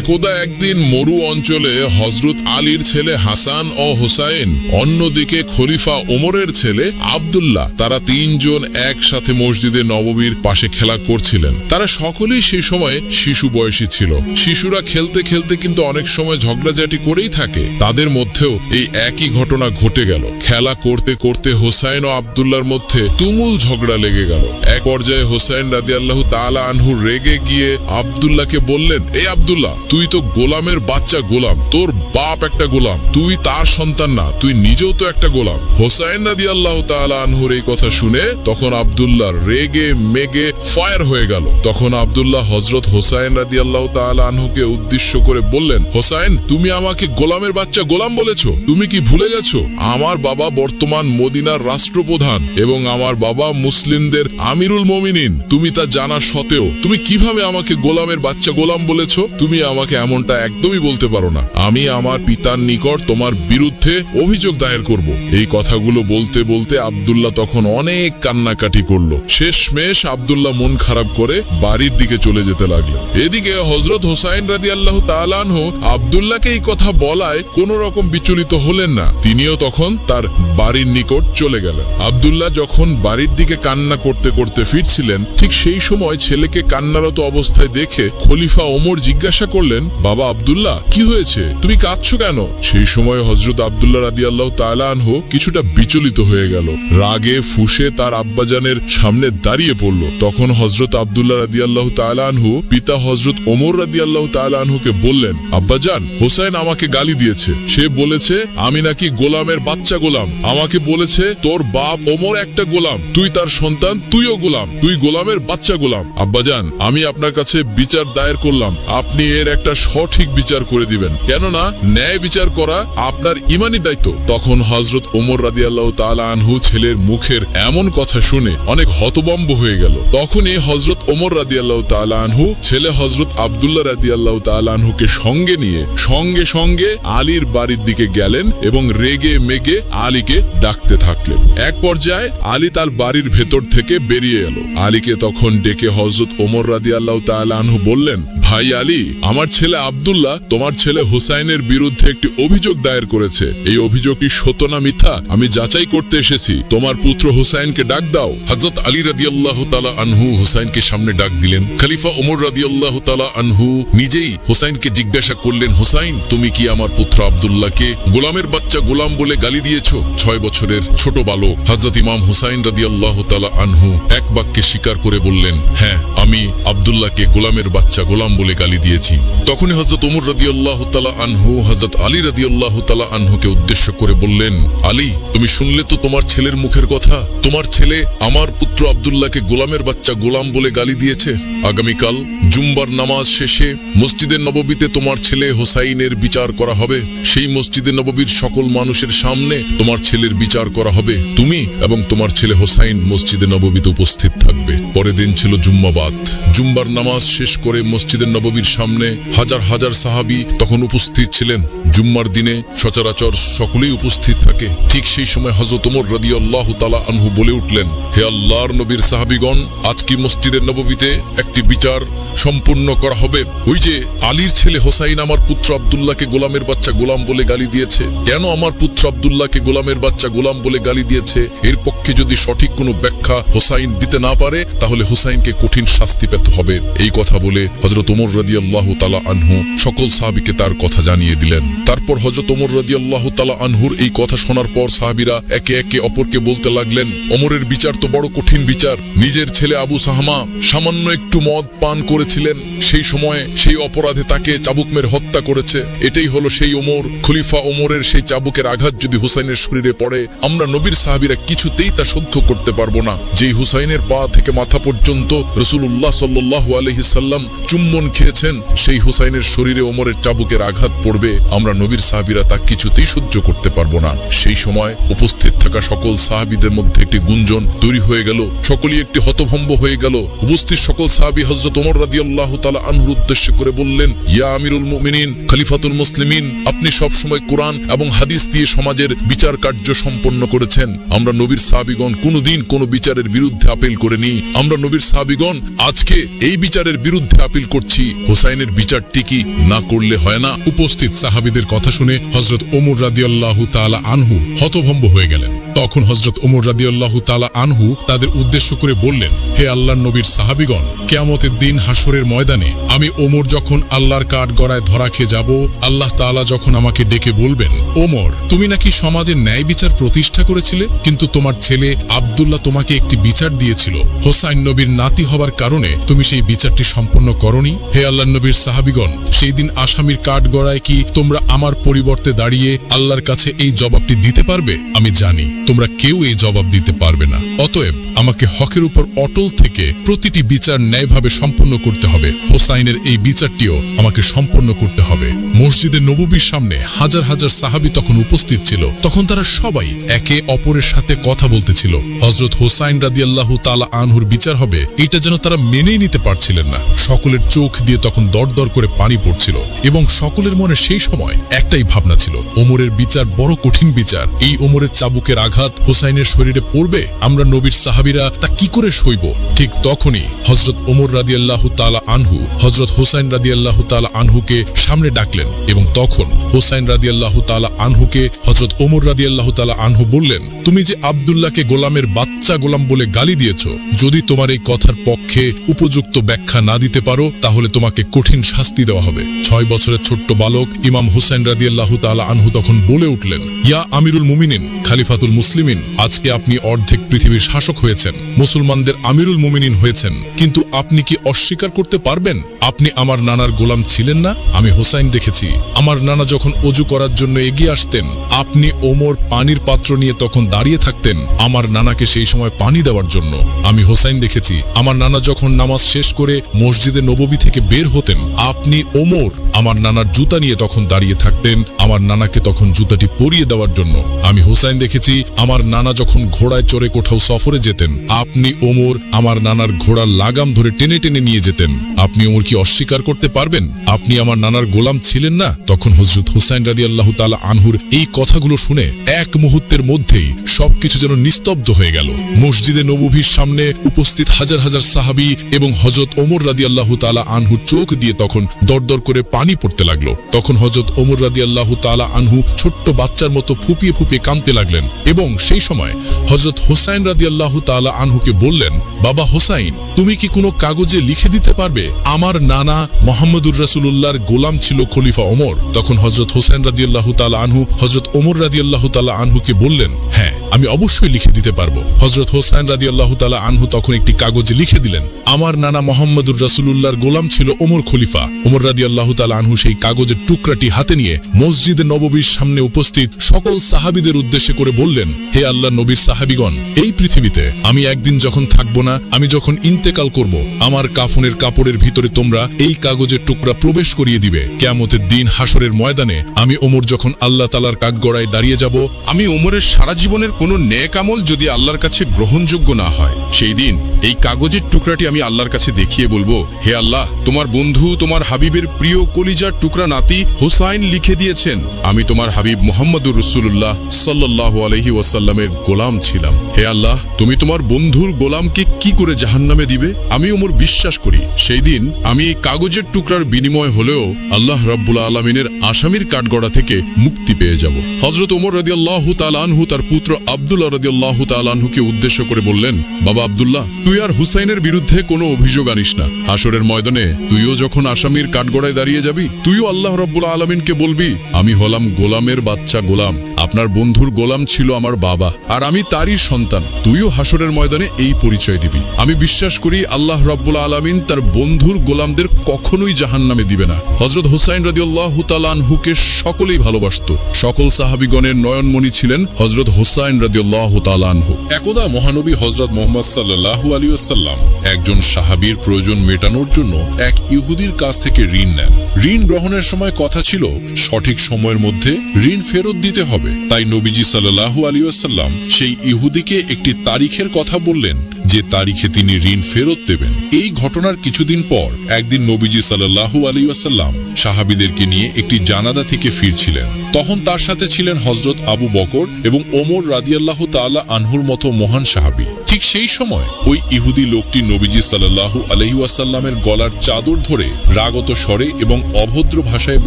একদা একদিন মরু অঞ্চলে হযরত আলীর ছেলে হাসান ও হুসাইন, অন্যদিকে খলিফা ওমরের ছেলে আব্দুল্লাহ, তারা তিনজন একসাথে মসজিদে নববীর পাশে খেলা করছিলেন। তারা সকলেই সেই সময় শিশু বয়সী ছিল। শিশুরা খেলতে খেলতে কিন্তু অনেক সময় ঝগড়াঝাটি করেই থাকে। তাদের মধ্যেও এই একই ঘটনা ঘটে গেল। খেলা করতে করতে হোসাইন ও আব্দুল্লাহর মধ্যে তুমুল ঝগড়া লেগে গেল। এক পর্যায়ে হোসাইন রাদিয়াল্লাহু তাআলা আনহু রেগে গিয়ে আব্দুল্লাহকে বললেন, এই আব্দুল্লাহ, তুই তো গোলামের বাচ্চা গোলাম, তোর বাপ একটা গোলাম, তুই তার সন্তান না, তুই নিজেও তো একটা গোলাম। হোসাইন রাদিয়াল্লাহু তাআলা আনহুর এই কথা শুনে তখন আব্দুল্লাহ রেগে মেগে ফায়ার হয়ে গেল। তখন আব্দুল্লাহ হযরত হোসাইন রাদিয়াল্লাহু তাআলা আনহুকে উদ্দেশ্য করে বললেন, হোসাইন, তুমি আমাকে গোলামের বাচ্চা গোলাম বলেছো? তুমি কি ভুলে গেছো আমার বাবা বর্তমান মদিনার রাষ্ট্রপ্রধান এবং আমার বাবা মুসলিমদের আমিরুল মুমিনিন? তুমি তা জানা সত্ত্বেও তুমি কিভাবে আমাকে গোলামের বাচ্চা গোলাম বলেছো? তুমি আমাকে এমনটা একদমই বলতে পারো না। আমি আমার পিতার নিকট তোমার বিরুদ্ধে অভিযোগ দায়ের করব। এই কথাগুলো বলতে বলতে আব্দুল্লাহ তখন অনেক কান্নাকাটি করলো। শেষমেশ আব্দুল্লাহ মন খারাপ করে বাড়ির দিকে চলে যেতে লাগলো। এদিকে হযরত হোসাইন রাদিয়াল্লাহু তাআলা আনহু আব্দুল্লাহকে এই কথা বলায় কোন রকম বিচলিত হলেন না। তিনিও তখন তার বাড়ির নিকট চলে গেলেন। আব্দুল্লাহ যখন বাড়ির দিকে কান্না করতে করতে ফিরছিলেন, ঠিক সেই সময় ছেলেকে কান্নারত অবস্থায় দেখে খলিফা ওমর জিজ্ঞাসা করলেন, বাবা আব্দুল্লাহ, কি হয়েছে? তুমি কাঁদছো কেন? সেই সময় হযরত আব্দুল্লাহ রাদিয়াল্লাহু তাআলা আনহু কিছুটা বিচলিত হয়ে গেল। রাগে ফুঁসে তার আব্বাজানের সামনে দাঁড়িয়ে পড়ল। তখন হযরত আব্দুল্লাহ রাদিয়াল্লাহু তাআলা আনহু পিতা হযরত ওমর রাদিয়াল্লাহু তাআলা আনহুকে বললেন, আব্বাজান, হোসেন আমাকে গালি দিয়েছে। সে বলেছে আমি নাকি গোলামের বাচ্চা গোলাম। আমাকে বলেছে তোর বাপ ওমর একটা গোলাম, তুই তার সন্তান, তুইও গোলাম, তুই গোলামের বাচ্চা গোলাম। আব্বাজান, আমি আপনার কাছে বিচার দায়ের করলাম, আপনি এর একটা সঠিক বিচার করে দিবেন, কেননা ন্যায় বিচার করা আপনার ইমানি দায়িত্ব। তখন হযরত ওমর রাদিয়াল্লাহু তাআলা আনহু ছেলের মুখের এমন কথা শুনে অনেক হতভম্ব হয়ে গেল। তখনই হযরত ওমর রাদিয়াল্লাহু তাআলা আনহু ছেলে হযরত আব্দুল্লাহ রাদিয়াল্লাহু তাআলা আনহুকে সঙ্গে নিয়ে সঙ্গে সঙ্গে আলীর বাড়ির দিকে গেলেন এবং রেগে মেগে আলীকে ডাকতে থাকলেন। এক পর্যায়ে আলী তার বাড়ির ভেতর থেকে বেরিয়ে এলো। আলীকে তখন ডেকে হযরত ওমর রাদিয়াল্লাহু তাআলা আনহু বললেন, ভাই আলী, আমার ছেলে আব্দুল্লাহ তোমার ছেলে হোসাইনের বিরুদ্ধে একটি অভিযোগ দায়ের করেছে। এই অভিযোগটি সত্য না মিথ্যা আমি যাচাই করতে এসেছি। তোমার পুত্র হোসাইনকে ডাক দাও। হযরত আলী রাদিয়াল্লাহু তাআলা আনহু হোসাইনকে সামনে ডাক দিলেন। খলিফা ওমর রাদিয়াল্লাহু তাআলা আনহু নিজেই হোসাইনকে জিজ্ঞাসা করলেন, হোসাইন, তুমি কি আমার পুত্র আব্দুল্লাহকে গোলামের বাচ্চা গোলাম বলে গালি দিয়েছো? 6 বছরের ছোট বালক হযরত ইমাম হোসাইন রাদিয়াল্লাহু তাআলা আনহু এক বাক্যে স্বীকার করে বললেন, হ্যাঁ, আমি আব্দুল্লাহকে গোলামের বাচ্চা গোলাম বলে গালি দিয়েছি। তখনই হযরত ওমর রাদিয়াল্লাহু তাআলা আনহু হযরত আলী রাদিয়াল্লাহু তাআলা আনহুকে উদ্দেশ্য করে বললেন, আলী, তুমি শুনলে তো তোমার ছেলের মুখের কথা। তোমার ছেলে আমার পুত্র আব্দুল্লাহকে গোলামের বাচ্চা গোলাম বলে গালি দিয়েছে। আগামীকাল জুম্মার নামাজ শেষে মসজিদে নববীতে তোমার ছেলে হোসাইনের বিচার করা হবে। সেই মসজিদে নববীর সকল মানুষের সামনে তোমার ছেলের বিচার করা হবে। তুমি এবং তোমার ছেলে হোসাইন মসজিদে নববীতে উপস্থিত থাকবে। পরের দিন ছিল জুম্মাবাত। জুম্মার নামাজ শেষ করে মসজিদে নববীর সামনে হাজার হাজার সাহাবী তখন উপস্থিত ছিলেন। জুম্মার দিনে সচরাচর সকলেই উপস্থিত থাকে। ঠিক সেই সময় হযরত ওমর রাদিয়াল্লাহু তাআলা আনহু বলে উঠলেন, হে আল্লাহর নবীর সাহাবীগণ, আজকে মসজিদের নববীতে একটি বিচার সম্পূর্ণ করা হবে। ওই যে আলীর ছেলে হোসাইন আমার পুত্র আব্দুল্লাহকে গোলামের বাচ্চা গোলাম বলে গালি দিয়েছে। কেন আমার পুত্র আব্দুল্লাহকে গোলামের বাচ্চা গোলাম বলে গালি দিয়েছে, এর পক্ষে যদি সঠিক কোনো ব্যাখ্যা হোসাইন দিতে না পারে, তাহলে হোসাইনকে কঠিন শাস্তি পেতে হবে। এই কথা বলে হযরত ওমর রাদিয়াল্লাহু তাআলা আনহু সকল সাহাবীকে তার কথা জানিয়ে দিলেন। তারপর হযরত ওমর রাদিয়াল্লাহু তাআলা আনহুর এই কথা শোনার পর সাহাবীরা একে একে অপরকে বলতে লাগলেন, ওমরের বিচার তো বড় কঠিন বিচার। নিজের ছেলে আবু সাহমা সামান্য একটু মদ পান করেছিলেন, সেই সময়ে সেই অপরাধে তাকে চাবুক মেরে হত্যা করেছে। এটাই হলো সেই ওমর। খলিফা ওমরের সেই চাবুকের আঘাত যদি হুসাইনের শরীরে পড়ে, আমরা নবীর সাহাবীরা কিছুতেই তা সহ্য করতে পারবো না। যেই হুসাইনের পা থেকে মাথা পর্যন্ত রাসূলুল্লাহ সাল্লাল্লাহু আলাইহি সাল্লাম চুম্বন খেয়েছেন, সেই হুসাইনের শরীরে ওমরের চাবুকের আঘাত পড়বে, আমরা নবীর সাহাবীরা তা কিছুতেই সহ্য করতে পারবো না। সেই সময় উপস্থিত থাকা সকল সাহাবীদের মধ্যে একটি গুঞ্জন তৈরি হয়ে গেল। সকলেই একটি হতভম্ব হয়ে গেল। উপস্থিত সকল সাহাবী হযরত ওমর রাদিয়াল্লাহু তাআলা আনহুর উদ্দেশ্য করে বললেন, ইয়া আমিরুল মুমিনিন, খলিফাতুল মুসলিমিন, আপনি সব সময় কোরআন এবং হাদিস দিয়ে সমাজের বিচার কার্য সম্পন্ন করেছেন। আমরা নবীর সাহাবীগণ কোনদিন কোন বিচারের বিরুদ্ধে আপিল করিনি। আমরা নবীর সাহাবীগণ আজকে এই বিচারের বিরুদ্ধে আপিল করছি। হোসাইনের বিচার বিচারটি কি না করলে হয় না? উপস্থিত সাহাবীদের কথা শুনে হযরত ওমর রাদিয়াল্লাহু তাআলা আনহু হতভম্ব হয়ে গেলেন। তখন হযরত ওমর রাদিয়াল্লাহু তাআলা আনহু তাদের উদ্দেশ্য করে বললেন, হে আল্লাহর নবীর সাহাবীগণ, কিয়ামতের দিন হাসরের ময়দানে আমি ওমর যখন আল্লাহর কাঠগড়ায় ধরা খেয়ে যাব, আল্লাহ তাআলা যখন আমাকে ডেকে বলবেন, ওমর তুমি নাকি সমাজে ন্যায় বিচার প্রতিষ্ঠা করেছিলে, কিন্তু তোমার ছেলে আব্দুল্লাহ তোমাকে একটি বিচার দিয়েছিল। হোসাইন নবীর নাতি হবার কারণে তুমি সেই বিচারটি সম্পন্ন করনি। হে আল্লাহর নবীর সাহাবীগণ, সেই দিন আসামির কাঠগড়ায় কি তোমরা আমার পরিবর্তে দাঁড়িয়ে আল্লাহর কাছে এই জবাবটি দিতে পারবে? আমি জানি তোমরা কেউ এই জবাব দিতে পারবে না। অতএব আমাকে হকের উপর অটল থেকে প্রতিটি বিচার ন্যায়ভাবে সম্পন্ন করতে হবে। হোসাইনের এই বিচারটিও আমাকে সম্পন্ন করতে হবে। মসজিদে নববীর সামনে হাজার হাজার সাহাবী তখন উপস্থিত ছিল। তখন তারা সবাই একে অপরের সাথে কথা বলতেছিল। হযরত হোসাইন রাদিয়াল্লাহু তাআলা আনহুর বিচার হবে এটা যেন তারা মেনেই নিতে পারছিলেন না। সকলের চোখ দিয়ে তখন দরদর করে পানি পড়ছিল এবং সকলের মনে সেই সময় একটাই ভাবনা ছিল, ওমরের বিচার বড় কঠিন বিচার। এই ওমরের চাবুকের আঘাত হোসাইনের শরীরে পড়বে, আমরা নবীর সাহাবীরা তা কি করে সইব? ঠিক তখনই হযরত ওমর রাদিয়াল্লাহু তাআলা আনহু হযরত হোসাইন রাদিয়াল্লাহু তাআলা আনহুকে সামনে ডাকলেন এবং তখন হোসাইন রাদিয়াল্লাহু তাআলা আনহুকে হযরত ওমর রাদিয়াল্লাহু তাআলা আনহু বললেন, তুমি যে আব্দুল্লাহকে গোলামের বাচ্চা গোলাম বলে গালি দিয়েছো, যদি তোমার এই কথার পক্ষে উপযুক্ত ব্যাখ্যা না দিতে পারো তাহলে তোমাকে কঠিন শাস্তি দেওয়া হবে। 6 বছরের ছোট্ট বালক ইমাম হোসেন রাদিয়াল্লাহু তাআলা আনহু তখন বলে উঠলেন, ইয়া আমিরুল মুমিনিন, খালিফাতুল মুসলিমিন, আজকে আপনি অর্ধেক পৃথিবীর শাসক হয়েছেন, মুসলমানদের আমিরুল মুমিনিন হয়েছেন, কিন্তু আপনি কি অস্বীকার করতে পারবেন আপনি আমার নানার গোলাম ছিলেন না? আমি হোসাইন দেখেছি, আমার নানা যখন ওযু করার জন্য এগিয়ে আসতেন, আপনি ওমর পানির পাত্র নিয়ে তখন দাঁড়িয়ে থাকতেন আমার নানাকে সেই সময় পানি দেওয়ার জন্য। আমি হোসাইন দেখেছি, আমার নানা যখন নামাজ শেষ করে মসজিদে নববী থেকে বের হতেন, আপনি ওমর আমার নানার জুতা নিয়ে তখন দাঁড়িয়ে থাকতেন আমার নানাকে তখন জুতাটি পরিয়ে দেওয়ার জন্য। আমি হোসাইন দেখেছি, আমার নানা যখন ঘোড়ায় চড়ে কোথাও সফরে যেতেন, আপনি ওমর আমার নানার ঘোড়ার লাগাম ধরে টেনে টেনে নিয়ে যেতেন। আপনি ওমর কি অস্বীকার করতে পারবেন আপনি আমার নানার গোলাম ছিলেন না? তখন হযরত হোসাইন রাদিয়াল্লাহু তাআলা আনহুর এই কথাগুলো শুনে এক মুহূর্তের মধ্যেই সবকিছু যেন নিস্তব্ধ হয়ে গেল। মসজিদে নববীর সামনে উপস্থিত হাজার হাজার সাহাবী এবং হযরত ওমর রাদিয়াল্লাহু তাআলা আনহুর চোখ দিয়ে তখন দরদর করে পানি পড়তে লাগলো। তখন হযরত ওমর রাদিয়াল্লাহু তাআলা আনহু ছোট্ট বাচ্চার মতো ফুপিয়ে ফুপিয়ে কাঁদতে লাগলেন এবং সেই সময় হযরত হোসাইন রাদিয়াল্লাহু তাআলা আনহুকে বললেন, বাবা হোসাইন, তুমি কি কোনো কাগজে লিখে দিতে পারবে আমার নানা মুহাম্মদুর রাসূলুল্লাহর গোলাম ছিল খলিফা ওমর? তখন হযরত হোসেন রাদিয়াল্লাহু তাআলা আনহু হযরত ওমর রাদিয়াল্লাহু তাআলা আনহুকে বললেন, হ্যাঁ আমি অবশ্যই লিখে দিতে পারবো। হযরত হোসেন রাদিয়াল্লাহু তাআলা আনহু তখন একটি কাগজে লিখে দিলেন, আমার নানা মুহাম্মদুর রাসূলুল্লাহর গোলাম ছিল ওমর খলিফা। ওমর রাদিয়াল্লাহু তাআলা আনহু সেই কাগজের টুকরাটি হাতে নিয়ে মসজিদে নববীর সামনে উপস্থিত সকল সাহাবীদের উদ্দেশ্যে করে বললেন, হে আল্লাহর নবীর সাহাবীগণ, এই পৃথিবীতে আমি একদিন যখন থাকবো না, আমি যখন ইন্তেকাল করব, আমার কাফনের কাপড়ের ভিতরে তোমরা এই কাগজের টুকরা প্রবেশ করিয়ে দিবে। কিয়ামতের দিন হাসরের ময়দানে আমি ওমর যখন আল্লাহ তাআলার কাঠগড়ায় দাঁড়িয়ে যাব, আমি ওমরের সারা জীবনের কোনো নেক আমল যদি আল্লাহর কাছে গ্রহণযোগ্য না হয়, সেই দিন এই কাগজের টুকরাটি আমি আল্লাহর কাছে দেখিয়ে বলবো, হে আল্লাহ, তোমার বন্ধু তোমার হাবিবের প্রিয় কলিজার টুকরা নাতি হোসাইন লিখে দিয়েছেন, আমি তোমার হাবিব মুহাম্মদুর রাসূলুল্লাহ সাল্লাল্লাহু আলাইহি ওয়াসাল্লামের গোলাম ছিলাম। হে আল্লাহ, তুমি তোমার বন্ধুর গোলামকে কি করে জাহান্নামে দিবে? আমি ওমর বিশ্বাস করি সেই দিন আমি এই কাগজের টুকরার বিনিময় হলেও আল্লাহ রাব্বুল আলামিনের আসামির কাঠগড়া থেকে মুক্তি পেয়ে যাব। হযরত ওমর রাদিয়াল্লাহু তাআলা আনহু তার পুত্র আব্দুল্লাহ রাদিয়াল্লাহু তাআলা আনহুকে উদ্দেশ্য করে বললেন, বাবা আব্দুল্লাহ, তুই আর হুসাইনের বিরুদ্ধে কোনো অভিযোগ আনিস না। হাসরের ময়দানে তুইও যখন আসামির কাঠগড়ায় দাঁড়িয়ে যাবি, তুইও আল্লাহ রাব্বুল আলামিনকে বলবি, আমি হলাম গোলামের বাচ্চা গোলাম, আপনার বন্ধুর গোলাম ছিল আমার বাবা আর আমি তারই সন্তান। তুইও হাসরের ময়দানে এই পরিচয় দিবি। আমি বিশ্বাস করি আল্লাহ রাব্বুল আলামিন তার বন্ধুর গোলামদের কখনোই জাহান্নামে দিবে না। হযরত হুসাইন রাদিয়াল্লাহু তাআলা আনহুকে সকলেই ভালোবাসতো। সকল সাহাবীগণের নয়নমণি ছিলেন হযরত হুসাইন রাদিয়াল্লাহু তাআলা আনহু। একদা মহানবী হযরত মুহাম্মদ সাল্লাল্লাহু আলাইহি ওয়াসাল্লাম একজন সাহাবীর প্রয়োজন মেটানোর জন্য এক ইহুদির কাছ থেকে ঋণ নেন। ঋণ গ্রহণের সময় কথা ছিল সঠিক সময়ের মধ্যে ঋণ ফেরত দিতে হবে। তাই নবীজি সাল্লাল্লাহু আলাইহি ওয়াসাল্লাম সেই ইহুদিকে একটি তারিখের কথা বললেন যে তারিখে তিনি ঋণ ফেরত দেবেন। এই ঘটনার কিছুদিন পর একদিন নবীজি সাল্লাল্লাহু আলাইহি ওয়াসাল্লাম সাহাবীদেরকে নিয়ে একটি জানাজা থেকে ফিরছিলেন। তখন তার সাথে ছিলেন হযরত আবু বকর এবং ওমর রাদিয়াল্লাহু তাআলা আনহুর মতো মহান সাহাবী। ঠিক সেই সময় ওই ইহুদি লোকটি নবীজি সাল্লাল্লাহু আলাইহি ওয়াসাল্লামের গলার চাদর ধরে রাগত স্বরে এবং অভদ্র ভাষায়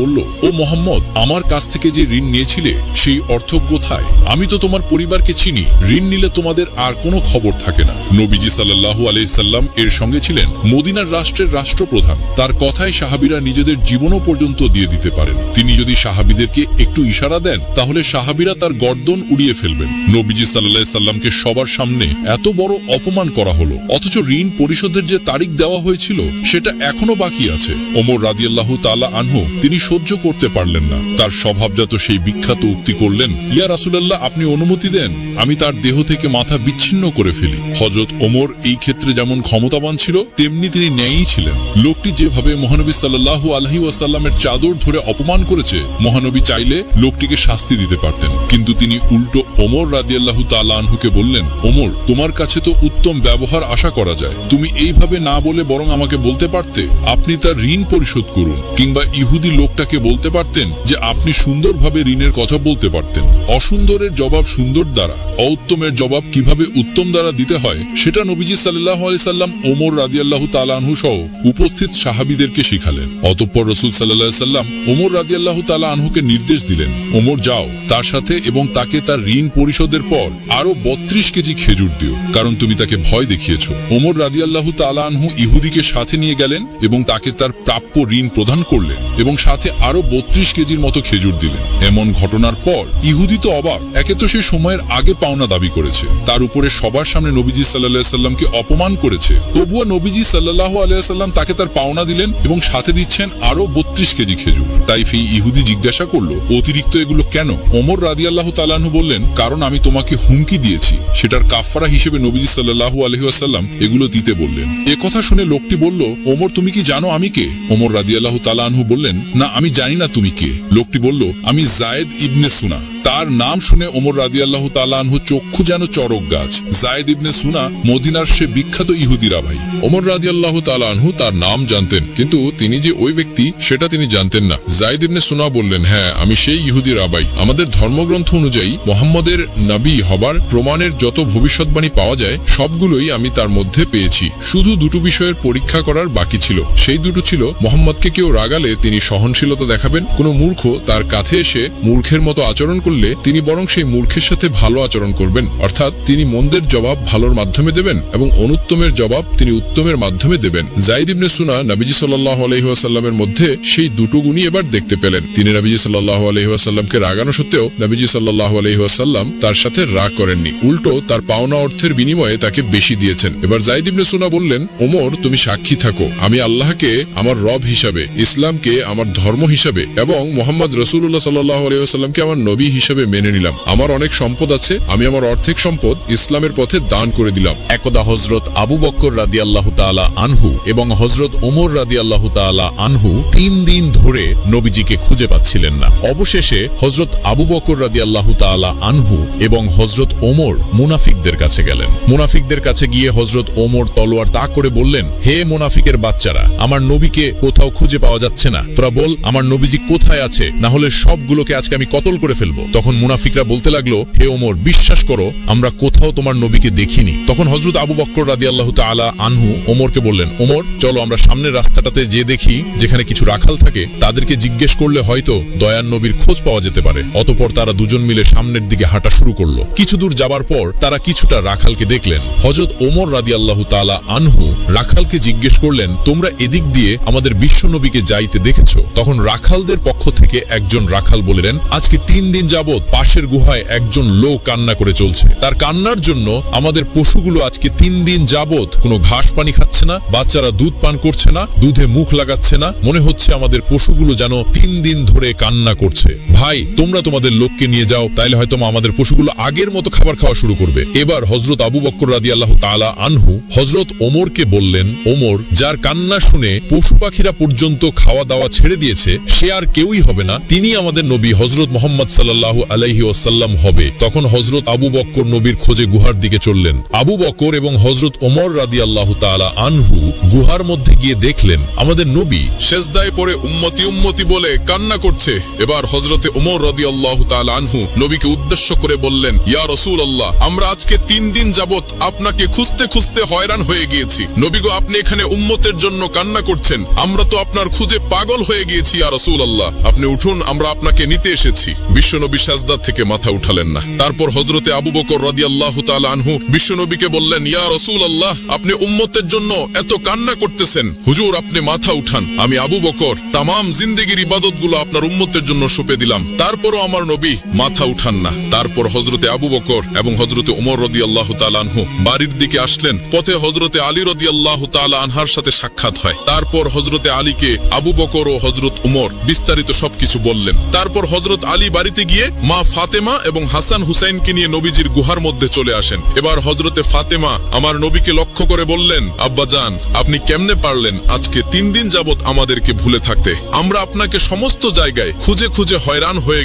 বলল, ও মুহাম্মদ, আমার কাছ থেকে যে ঋণ নিয়েছিলে সেই অর্থ কোথায়? আমি তো তোমার পরিবারকে চিনি, ঋণ নিলে তোমাদের আর কোনো খবর থাকে না। নবীজি সাল্লাল্লাহু আলাইহি সাল্লাম এর সঙ্গে ছিলেন মদিনার রাষ্ট্রের রাষ্ট্রপ্রধান। তার কথায় সাহাবীরা নিজেদের জীবনও পর্যন্ত দিয়ে দিতে পারেন। তিনি যদি সাহাবীদেরকে একটু ইশারা দেন তাহলে সাহাবীরা তার গর্দন উড়িয়ে ফেলবেন। নবীজি সাল্লাল্লাহু আলাইহি সাল্লামকে সবার সামনে এত বড় অপমান করা হলো, অথচ ঋণ পরিশোধের যে তারিখ দেওয়া হয়েছিল সেটা এখনো বাকি আছে। ওমর রাদিয়াল্লাহু তাআলা আনহু তিনি সহ্য করতে পারলেন না। তার স্বভাবজাত সেই বিখ্যাত উক্তি করলেন, ইয়া রাসূলুল্লাহ, আপনি অনুমতি দেন আমি তার দেহ থেকে মাথা বিচ্ছিন্ন করে ফেলি। হযরত ওমর এই ক্ষেত্রে যেমন ক্ষমতাবান ছিল তেমনি তিনি ন্যায়ী ছিলেন। লোকটি যেভাবে মহানবী সাল্লাল্লাহু আলাইহি ওয়াসাল্লামের চাদর ধরে অপমান করেছে, মহানবী চাইলে লোকটিকে শাস্তি দিতে পারতেন, কিন্তু তিনি উল্টো ওমর রাদিয়াল্লাহু তাআলা আনহুকে বললেন, ওমর, তোমার কাছে তো উত্তম ব্যবহার আশা করা যায়, তুমি এইভাবে না বলে বরং আমাকে বলতে পারতে আপনি তার ঋণ পরিশোধ করুন, কিংবা ইহুদি লোকটাকে বলতে পারতেন যে আপনি সুন্দরভাবে ঋণের কথা বলতে পারতেন। অসুন্দরের জবাব সুন্দর দ্বারা, অউত্তমের জবাব কিভাবে উত্তম দ্বারা দিতে হয় সেটা নবীজি সাল্লাল্লাহু আলাইহি সাল্লাম ওমর রাদিয়াল্লাহু তাআলা আনহু সহ উপস্থিত সাহাবীদেরকে শিখালেন। অতঃপর রাসূল সাল্লাল্লাহু আলাইহি সাল্লাম ওমর রাদিয়াল্লাহু তাআলা আনহুকে নির্দেশ দিলেন, ওমর যাও, তার সাথে এবং তাকে তার ঋণ পরিশোধের পর আরো 32 কেজি খেজুর দিও, কারণ তুমি তাকে ভয় দেখিয়েছো। ওমর রাদিয়াল্লাহু তাআলা আনহু ইহুদিকে সাথে নিয়ে গেলেন এবং তাকে তার প্রাপ্য ঋণ প্রদান করলেন এবং সাথে আরো 32 কেজির মতো খেজুর দিলেন। এমন ঘটনার পর ইহুদি তো অবাক, একে তো সে সময়ের আগে পাওনা দাবি করেছে, তার উপরে সবার সামনে নবীজি সাল্লাল্লাহু আলাইহি সাল্লামকে অপমান করেছে, তবুও নবীজি সাল্লাল্লাহু আলাইহি সাল্লাম তাকে তার পাওনা দিলেন এবং সাথে দিচ্ছেন আরো 32 কেজি খেজুর। তাই সেই ইহুদি জিজ্ঞাসা করলো, অতিরিক্ত এগুলো কেন? ওমর রাদিয়াল্লাহু তাআলা আনহু বললেন, কারণ আমি তোমাকে হুমকি দিয়েছি, সেটার কাফফারা হিসেবে নবীজি সাল্লাল্লাহু আলাইহি ওয়াসাল্লাম এগুলো দিতে বললেন। এ কথা শুনে লোকটি বলল, ওমর, তুমি কি জানো আমি কে? ওমর রাদিয়াল্লাহু তাআলা আনহু বললেন, না, আমি জানি না তুমি কে। লোকটি বলল, আমি যায়েদ ইবনে সুনা। তার নাম শুনে ওমর রাদিয়াল্লাহু তাআলা আনহু চক্ষু যেন চড়ক গাছ। যায়েদ ইবনে সুনা মদিনার সে বিখ্যাত ইহুদিরা ভাই। ওমর রাদিয়াল্লাহু তাআলা আনহু তার নাম জানতেন, কিন্তু তিনি যে ওই ব্যক্তি সেটা তিনি জানতেন না। যায়েদ ইবনে সুনা বললেন, হ্যাঁ, আমি সেই ইহুদি রাবাই। আমাদের ধর্মগ্রন্থ অনুযায়ী মুহাম্মদের নবী হবার প্রমাণের যত ভবিষ্যৎবাণী পাওয়া যায় সবগুলোই আমি তার মধ্যে পেয়েছি। শুধু দুটো বিষয়ের পরীক্ষা করার বাকি ছিল। সেই দুটো ছিল, মুহাম্মদকে কেউ রাগালে তিনি সহনশীলতা দেখাবেন, কোন মূর্খ তার কাছে এসে মূর্খের মতো আচরণ করলে তিনি বরং সেই মূর্খের সাথে ভালো আচরণ করবেন, অর্থাৎ তিনি মন্দের জবাব ভালোর মাধ্যমে দেবেন এবং অনুত্তমের জবাব তিনি উত্তমের মাধ্যমে দেবেন। যায়েদ ইবনে সুনা নবীজি সাল্লাল্লাহু আলাইহি ওয়াসাল্লামের মধ্যে সেই দুটো গুণই এবার দেখতে পেলেন। তিনি নবীজি সাল্লাল্লাহু আলাইহি ওয়াসাল্লামকে রাগানো সত্ত্বেও নবীজি সাল্লাল্লাহু আলাইহি ওয়াসাল্লাম তার সাথে রাগ করেননি, উল্টো তার পাওনা অর্থের বিনিময়ে তাকে বেশি দিয়েছেন। এবার যায়েদ ইবনে সুনা বললেন, ওমর, তুমি সাক্ষী থাকো, আমি আল্লাহকে আমার রব হিসাবে, ইসলামকে আমার ধর্ম হিসাবে এবং মুহাম্মদ রাসূলুল্লাহ সাল্লাল্লাহু আলাইহি ওয়াসাল্লামকে আমার নবী হিসাবে মেনে নিলাম। আমার অনেক সম্পদ আছে, আমি আমার অর্ধেক সম্পদ ইসলামের পথে দান করে দিলাম। একদা হযরত আবু বকর রাদিয়াল্লাহু তাআলা আনহু এবং হযরত ওমর রাদিয়াল্লাহু তাআলা আনহু 3 দিন ধরে নবীজিকে খুঁজে পাচ্ছিলেন না। অবশেষে হযরত আবু বকর রাদিয়াল্লাহু তাআলা আনহু এবং হযরত ওমর মুনাফিকদের কাছে গেলেন। মুনাফিকদের কাছে গিয়ে হযরত ওমর তলোয়ার তাক করে বললেন, হে মুনাফিকের বাচ্চারা, আমার নবীকে কোথাও খুঁজে পাওয়া যাচ্ছে না, তোরা বল আমার নবীজি কোথায় আছে, না হলে সবগুলোকে আজকে আমি কতল করে ফেলবো। তখন মুনাফিকরা বলতে লাগলো, হে ওমর, বিশ্বাস করো আমরা কোথাও তোমার নবীকে দেখিনি। তখন হযরত আবু বকর রাদিয়াল্লাহু তাআলা আনহু ওমরকে বললেন, ওমর, চলো আমরা সামনের রাস্তাটাতে যে দেখি যেখানে কিছু রাখাল থাকে, তাদেরকে জিজ্ঞেস করলে হয়তো দয়ার নবীর খোঁজ পাওয়া যেতে পারে। অতঃপর তারা দুজন মিলে সামনের দিকে হাঁটা শুরু করলো। কিছু দূর যাবার পর তারা কিছুটা রাখালকে দেখলেন। হযরত ওমর রাদিয়াল্লাহু তাআলা আনহু রাখালকে জিজ্ঞেস করলেন, তোমরা এদিক দিয়ে আমাদের বিশ্ব নবীকে যাইতে দেখেছো? তখন রাখালদের পক্ষ থেকে একজন রাখাল বললেন, আজকে 3 দিন যাবত পাশের গুহায় একজন লোক কান্না করে চলছে। তার কান্নার জন্য আমাদের পশুগুলো আজকে 3 দিন যাবত কোনো ঘাস পানি খাচ্ছে না, বাচ্চারা দুধ পান করছে না, দুধে মুখ লাগাচ্ছে না। মনে হচ্ছে আমাদের পশুগুলো যেন 3 দিন ধরে কান্না করছে। ভাই, তোমরা তোমাদের লোককে নিয়ে যাও, তাইলে হয়তো আমাদের পশুগুলো আগের মতো খাবার খাওয়া শুরু করবে। এবার হযরত আবু বকর রাদিয়াল্লাহু তাআলা আনহু হযরত ওমরকে বললেন, ওমর, যার কান্না শুনে পশু পাখিরা পর্যন্ত খাওয়া দাওয়া ছেড়ে দিয়েছে সে আর কেউই হবে না, তিনি আমাদের নবী হযরত মুহাম্মদ সাল্লাল্লাহু আলাইহি ওয়াসাল্লাম হবে। তখন হযরত আবু বকর নবীর খোঁজে গুহার দিকে চললেন। আবু বকর বকর এবং হযরত ওমর রাদিয়াল্লাহু তাআলা আনহু গুহার মধ্যে গিয়ে দেখলেন আমাদের নবী সেজদায় পড়ে উম্মতি উম্মতি বলে কান্না করছে। এবার হযরতে ওমর রাদিয়াল্লাহু তাআলা আনহু নবীকে উদ্দেশ্য করে বললেন, ইয়া রাসূলুল্লাহ, আমরা আজকে 3 দিন যাবত আপনাকে খুঁজতে খুঁজতে হয়রান হয়ে গিয়েছি। নবী গো, আপনি এখানে উম্মতের জন্য কান্না করছেন, আমরা তো আপনার খুঁজে পাগল হয়ে গিয়েছি। ইয়া রাসূলুল্লাহ, আপনি উঠুন, আমরা আপনাকে নিতে এসেছি। বিশ্বনবী সাজদা থেকে মাথা উঠালেন না। তারপর হযরতে আবু বকর রাদিয়াল্লাহু তাআলা আনহু বিশ্বনবীকে বললেন, ইয়া রাসূলুল্লাহ, আপনি উম্মতের জন্য এত কান্না করতেছেন, হুজুর আপনি মাথা উঠান। আমি আবু বকর তামাম জিন্দেগীর ইবাদতগুলো আপনার উম্মতের জন্য সঁপে দিলাম, তারপরও আমার নবী মাথা উঠান না। তারপর হযরতে আবু বকর এবং হযরতে ওমর রাদিয়াল্লাহু তাআলা আনহু বাড়ির দিকে আসলেন। পথে হযরতে আলী রাদিয়াল্লাহু তাআলা আনহার সাথে সাক্ষাৎ হয়। তারপর হযরতে আলীকে আবু বকর ও হযরত ওমর বিস্তারিত সবকিছু বললেন। তারপর হযরত আলী বাড়িতে গিয়ে মা ফাতেমা এবং হাসান হুসাইনকে নিয়ে নবীজির গুহার মধ্যে চলে আসেন। এবার হযরতে ফাতেমা আমার নবীকে লক্ষ্য করে বললেন, আব্বাজান, আপনি কেমনে পারলেন আজকে 3 দিন যাবত আমাদেরকে ভুলে থাকতে? আমরা আপনাকে সমস্ত জায়গায় খুঁজে খুঁজে হয়রান হয়ে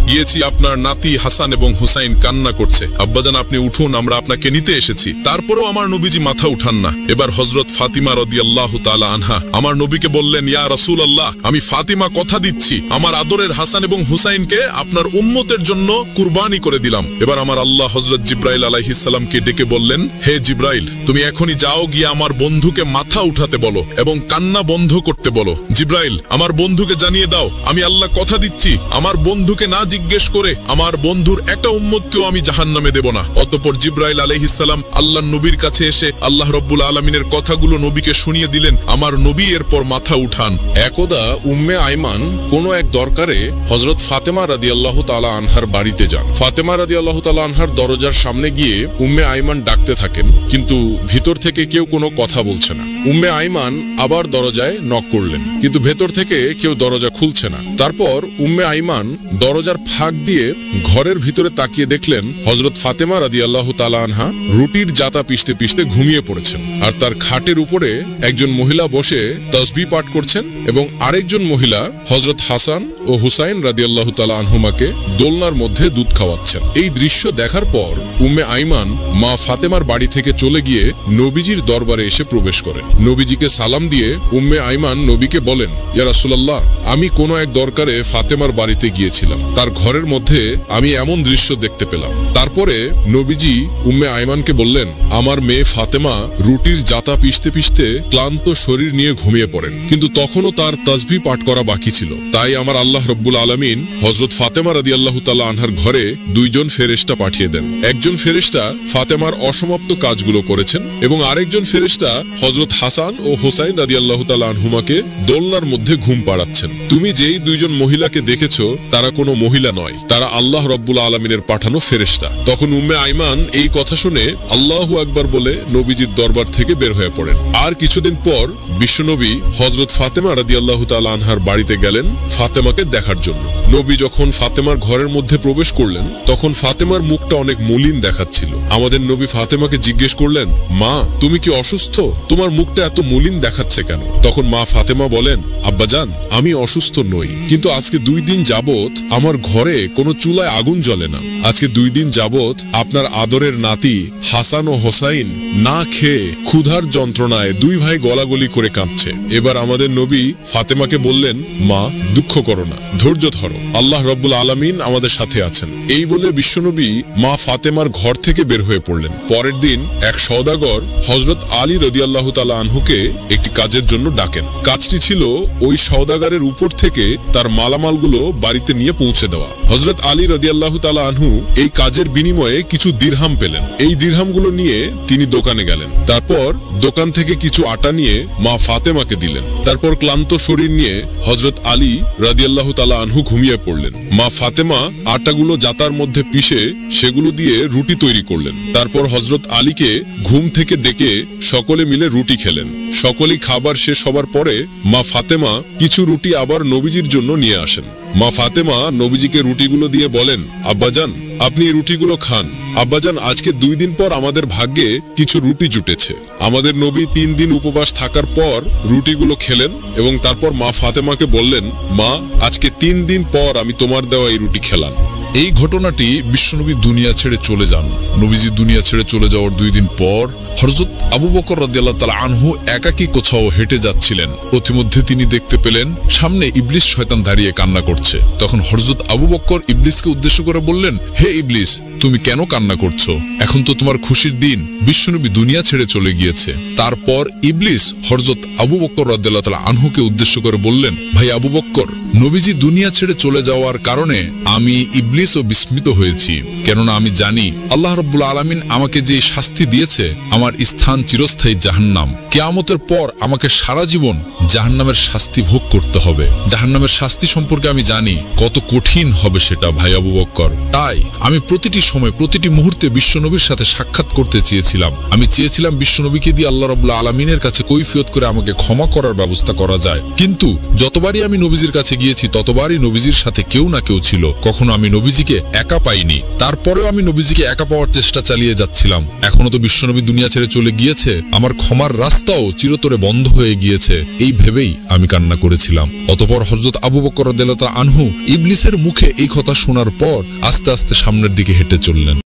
গিয়েছি আপনার নাতি হাসান এবং হুসাইন কান্না করছে। আব্বাজান, আপনি উঠুন, আমরা আপনাকে নিতে এসেছি। তারপরেও আমার নবীজি মাথা উঠান না। এবার হযরত ফাতিমা রাদিয়াল্লাহু তাআলা আনহা আমার নবীকে বললেন, ইয়া রাসূলুল্লাহ, আমি ফাতিমা কথা দিচ্ছি আমার আদরের হাসান এবং হুসাইনকে আপনার উম্মতের জন্য কুরবানি করে দিলাম। এবার আমার আল্লাহ হযরত জিবরাইল আলাইহিস সালামকে ডেকে বললেন, হে জিবরাইল, তুমি এখনই যাও, গিয়ে আমার বন্ধুকে মাথা উঠাতে বলো এবং কান্না বন্ধ করতে বলো। জিবরাইল, আমার বন্ধুকে জানিয়ে দাও, আমি আল্লাহ কথা দিচ্ছি আমার বন্ধুকে না জিজ্ঞেস করে আমার বন্ধুর একটা উম্মতকেও আমি জাহান্নামে দেব না। অতঃপর জিবরাইল আলাইহিস সালাম আল্লাহর নবীর কাছে এসে আল্লাহ রাব্বুল আলামিনের কথাগুলো নবীকে শুনিয়ে দিলেন। আমার নবী এরপর মাথা উঠান। একদা উম্মে আইমান কোনো এক দরকারে হযরত ফাতেমা রাদিয়াল্লাহু তাআলা আনহার বাড়িতে যান। ফাতেমা রাদিয়াল্লাহু তাআলা আনহার দরজার সামনে গিয়ে উম্মে আইমান ডাকতে থাকেন, কিন্তু ভিতর থেকে কেউ কোনো কথা বলছে না। উম্মে আইমান আবার দরজায় নক করলেন, কিন্তু ভেতর থেকে কেউ দরজা খুলছে না। তারপর উম্মে আইমান দরজার ফাঁক দিয়ে ঘরের ভিতরে তাকিয়ে দেখলেন হযরত ফাতেমা রাদিয়াল্লাহু তাআলা আনহা রুটির জাতা পিষতে পিষতে ঘুমিয়ে পড়েছেন, আর তার খাটের উপরে একজন মহিলা বসে তাসবিহ পাঠ করছেন এবং আরেকজন মহিলা হযরত হাসান ও হুসাইন রাদিয়াল্লাহু তাআলা আনহুমাকে দোলনার মধ্যে দুধ খাওয়াচ্ছেন। এই দৃশ্য দেখার পর উম্মে আইমান মা ফাতেমার বাড়ি থেকে চলে গিয়ে নবীজির দরবারে এসে প্রবেশ করেন। নবীজিকে সালাম দিয়ে উম্মে আইমান নবীকে বলেন, ইয়া রাসূলুল্লাহ, আমি কোনো এক দরকারে ফাতেমার বাড়িতে গিয়েছিলাম, তার ঘরের মধ্যে আমি এমন দৃশ্য দেখতে পেলাম। তারপরে নবীজি উম্মে আইমানকে বললেন, আমার মেয়ে ফাতেমা রুটির জাতা পিষতে পিষতে ক্লান্ত শরীর নিয়ে ঘুমিয়ে পড়েন, কিন্তু তখনও তার তাসবিহ পাঠ করা বাকি ছিল। তাই আমার আল্লাহ রাব্বুল আলামিন হযরত ফাতেমা রাদিয়াল্লাহু তাআলা আনহার ঘরে 2 জন ফেরেশতা পাঠিয়ে দেন। একজন ফেরেশতা ফাতেমার অসমাপ্ত কাজগুলো করেছেন এবং আরেকজন ফেরেশতা হযরত হাসান ও হুসাইন রাদিয়াল্লাহু তাআলা আনহুমাকে দোলনার মধ্যে ঘুম পাড়াচ্ছেন। তুমি যেই 2 জন মহিলাকে দেখেছো তারা কোনো মহিলা নয়, তারা আল্লাহ রাব্বুল আলামিনের পাঠানো ফেরেশতা। তখন উম্মে আইমান এই কথা শুনে আল্লাহু আকবার বলে নবীজির দরবার থেকে বের হয়ে পড়েন। আর কিছুদিন পর বিশ্বনবী হযরত ফাতেমা রাদিয়াল্লাহু তাআলা আনহার বাড়িতে গেলেন ফাতেমাকে দেখার জন্য। নবী যখন ফাতেমার ঘরের মধ্যে প্রবেশ করলেন তখন ফাতেমার মুখটা অনেক মলিন দেখাচ্ছিল। আমাদের নবী ফাতেমাকে জিজ্ঞেস করলেন, মা, তুমি কি অসুস্থ? তোমার মুখটা এত মলিন দেখাচ্ছে কেন? তখন মা ফাতেমা বলেন, আব্বাজান, আমি অসুস্থ নই, কিন্তু আজকে 2 দিন যাবত আমার ঘরে কোনো চুলায় আগুন জ্বলে না। আজকে 2 দিন যাবত আপনার আদরের নাতি হাসান ও হোসাইন না খেয়ে ক্ষুধার যন্ত্রণায় 2 ভাই গলাগলি করে কাঁদছে। এবার আমাদের নবী ফাতেমাকে বললেন, মা, দুঃখ করো না, ধৈর্য ধরো, আল্লাহ রাব্বুল আলামিন আমাদের সাথে আছেন। এই বলে বিশ্বনবী মা ফাতেমার ঘর থেকে বের হয়ে পড়লেন। পরের দিন এক সওদাগর হযরত আলী রাদিয়াল্লাহু তাআলা আনহুকে একটি কাজের জন্য ডাকেন। কাজটি ছিল ওই সওদাগরের উপর থেকে তার মালামালগুলো বাড়িতে নিয়ে পৌঁছে দেওয়া। হযরত আলী রাদিয়াল্লাহু তাআলা আনহু এই কাজের বিনিময়ে কিছু দিরহাম পেলেন। এই দিরহামগুলো নিয়ে তিনি দোকানে গেলেন। তারপর দোকান থেকে কিছু আটা নিয়ে মা ফাতেমাকে দিলেন। তারপর ক্লান্ত শরীর নিয়ে হযরত আলী রাদিয়াল্লাহু তাআলা আনহু ঘুমিয়ে পড়লেন। মা ফাতেমা আটাগুলো জাতার মধ্যে পিষে সেগুলো দিয়ে রুটি তৈরি করলেন। তারপর হযরত আলীকে ঘুম থেকে ডেকে সকলে মিলে রুটি খেলেন। সকলেই খাবার শেষ হবার পরে মা ফাতেমা কিছু রুটি আবার নবীজির জন্য নিয়ে আসেন। মা ফাতেমা নবীজিকে রুটিগুলো দিয়ে বলেন, আব্বাজান, আপনি এই রুটিগুলো খান। আব্বাজান, আজকে 2 দিন পর আমাদের ভাগ্যে কিছু রুটি জুটেছে। আমাদের নবী 3 দিন উপবাস থাকার পর রুটিগুলো খেলেন এবং তারপর মা ফাতেমাকে বললেন, মা, আজকে 3 দিন পর আমি তোমার দেওয়া এই রুটি খেলাম। এই ঘটনাটি বিশ্বনবী দুনিয়া ছেড়ে চলে যান। নবীজি দুনিয়া ছেড়ে চলে যাওয়ার 2 দিন পর হযরত আবু বকর রাদিয়াল্লাহু তাআলা আনহু একাকী কোথাও হেঁটে যাচ্ছিলেন। প্রতিমধ্যে তিনি দেখতে পেলেন সামনে ইবলিস শয়তান দাঁড়িয়ে কান্না করছে। তখন হযরত আবু বকর ইবলিসকে উদ্দেশ্য করে বললেন, হে ইবলিস, তুমি কেন কান্না করছো? এখন তো তোমার খুশির দিন, বিশ্বনবী দুনিয়া ছেড়ে চলে গিয়েছে। তারপর ইবলিস হযরত আবু বকর রাদিয়াল্লাহু তাআলা আনহুকে উদ্দেশ্য করে বললেন, ভাই আবু বকর, নবীজি দুনিয়া ছেড়ে চলে যাওয়ার কারণে আমি ইবলিসও বিস্মিত হয়েছি। কেননা আমি জানি আল্লাহ রাব্বুল আলামিন আমাকে যে শাস্তি দিয়েছে, আমার স্থান চিরস্থায়ী জাহান্নাম। কিয়ামতের পর আমাকে সারা জীবন জাহান্নামের শাস্তি ভোগ করতে হবে। জাহান্নামের শাস্তি সম্পর্কে আমি জানি কত কঠিন হবে সেটা ভাই আবু বকর। তাই আমি প্রতিটি সময় প্রতিটি মুহূর্তে বিশ্বনবীর সাথে সাক্ষাৎ করতে চেয়েছিলাম। আমি চেয়েছিলাম বিশ্বনবীকে দিয়ে আল্লাহ রাব্বুল আলামিনের কাছে কৈফিয়ত করে আমাকে ক্ষমা করার ব্যবস্থা করা যায়। কিন্তু যতবারই আমি নবীজির কাছে গিয়েছি ততবারই নবীজির সাথে কেউ না কেউ ছিল। কখনো আমি নবীজিকে একা পাইনি। তারপরেও আমি নবীজিকে একা পাওয়ার চেষ্টা চালিয়ে যাচ্ছিলাম। এখনো তো বিশ্বনবী দুনিয়া ছেড়ে চলে গিয়েছে, আমার ক্ষমার রাস্তাও চিরতরে বন্ধ হয়ে গিয়েছে, এই ভেবেই আমি কান্না করেছিলাম। অতঃপর হযরত আবু বকর রাদিয়াল্লাহু তাআলা আনহু ইবলিসের মুখে এই কথা শোনার পর আস্তে আস্তে সামনের দিকে হেঁটে চললেন।